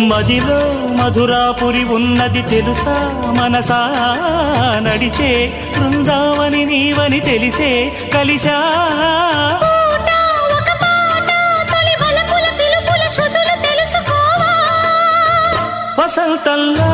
మదిలో మధురాపురి ఉన్నది తెలుసా మనసా నడిచే బృందావని నీవని తెలిసే కలిసా వసంతంలో